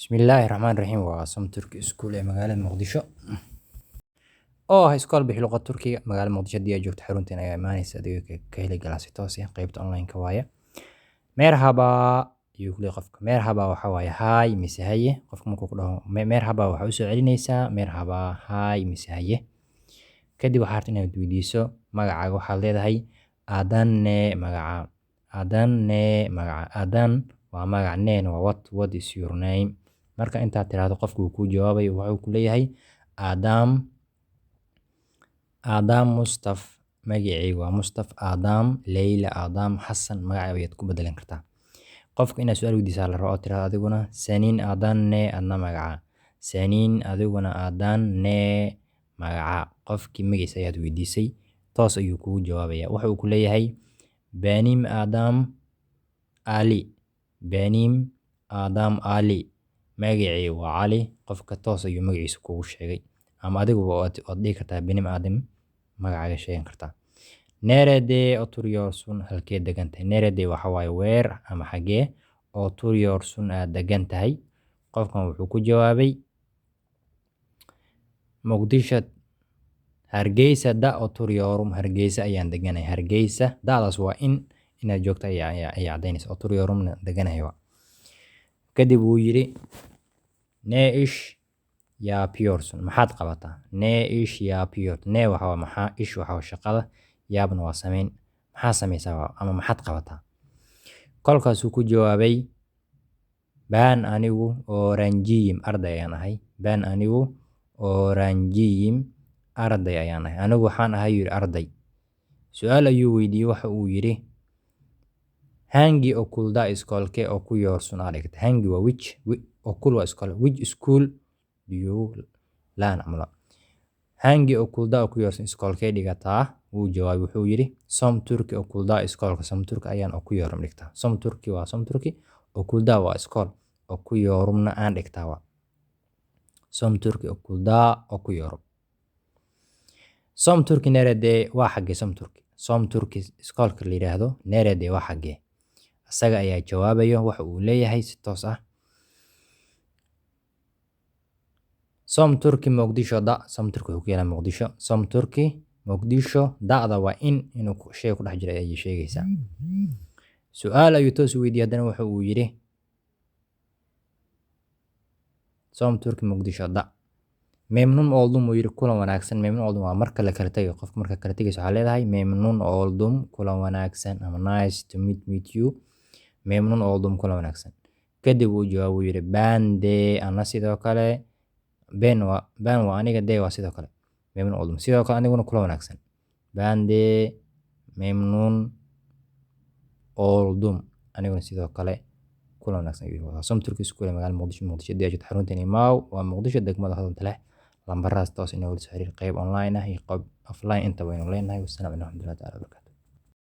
Bismillahirrahmanirrahiim. Waa Somturk iskuul ee magaalada Muqdisho oo ah iskool bixi luqad Turkiga magaalada Muqdisho hadii aad joogto xarunteena ayaa imaanaysa adiga ka heli galaa si toos ah qaybta online-ka waaye. Merhaba ayuu ku leeyahay qofka. Merhaba waxa waaye hi mise haye. Qofka markuu ku dhaho merhaba waxa u soo celinaysaa merhaba hi mise haye. Kadib waxaad inaad weydiiso magacaaga waxaad leedahay adanne magaca. Adan waa magac, name waa what is your name. Marka intaad tiraahdo qofku wuu ku jawaabay wuxuu ku leeyahay Adam Mustaf magacaygu waa Mustaf Adam Leyla Adam Xasan magacaaga ayaad ku bedelan kartaa. Qofka inaad su'aal weydiisaa la rabo tiraahdo adiguna Saniin adanne adna magaca. Saniin adiguna adanne magaca. Qofkii magiisa ayaad weydiisay toos ayuu kugu jawaabaya. Wuxuu ku leeyahay Benim Adam Ali. Benim Adam Ali magacaygu waa Ali. Qofka toos ayuu magaciisa kugu sheegay ama adigu waad dhihi kartaa Benim Adam magacaaga sheegan kartaa. Nerede Oturuyorsun halkee degan tahay. Nerede waxa waaye where ama xagee. Oturuyorsun aad degan tahay. Qofkan wuxuu ku jawaabay Muqdisho Hargesa'da oturuyorum. Hargesa ayaan deganahay. Hargesa da'daas waa inaad joogto ayaa cadaynaysa. Oturuyorumna deganahay waa. Kadib wuu yiri Ne ish yapıyorsun maxaad qabataa. Ne ish yapıyorsun. Ne waxa waa maxaa. Ish waxa waa shaqada. Yaabna waa sameyn. Maxaa sameysaa ama maxaad qabataa. Kolkaas uu ku jawaabay Ben anigu öğrenciyim arday ayaan ahay. Ben anigu öğrenciyim arday ayaan ahay. Anigu waxaan ahay yiri arday. Su'aal ayuu weydiiyay waxa uu yiri Hangi okulda iskoolkee okuyorsun aad dhigtay. Hangi waa which, okul waa iskool. Which school do you learn amla. Hangi okulda okuyorsun iskoolkee dhigataa. Wuu jawaabay wuxuu yiri Somturk okulda iskoolka Somturk ayaan okuyorum dhigtaa. Somturk waa Somturk. Okulda waa iskool. Okuyorumna aan dhigtaa waa. Somturk okulda okuyorum. Somturk nerede waa xagee Somturk. Somturk iskoolka la yiraahdo nerede waa xagee. Asaga ayaa jawaabayo waxa uu leeyahay si toos ah Somturk Muqdishoda. Somturk wuxuu ku yaala Muqdisho. Somturk Muqdisho da'da waa inuu shay ku dhex jiro ayay sheegaysaa. Su'aal ayuu toos weydiiyay haddana waxa uu yiri Somturk Muqdishoda. Memnun oldum uu yiri kulan wanaagsan. Memnun oldum waa marka la kala tagayo. Qofka marka kala tagayso waxaa leedahay Memnun oldum kulan wanaagsan ama nice to meet you. Memnun oldum kulan wanaagsan. Kadib uu jawaab uu yiri Ben de ana sidoo kale. Ben waa aniga de waa sidoo kale. Memnun oldum sidoo kale aniguna kulan wanaagsan. Ben de memnun oldum aniguna sidoo kale kulan wanaagsan ayuu yiri. Somturk iskuul ee magaalada Muqdisho hadii aad joogto xarunteena Maaw waa Muqdisho degmada Hadanta leh. Lambarahaas toos inoo wada xiriir qayb online ah iyo qayb offline inta waynu leenahay. Wassalaamu calaykum warahmatullahi wabarakatuh.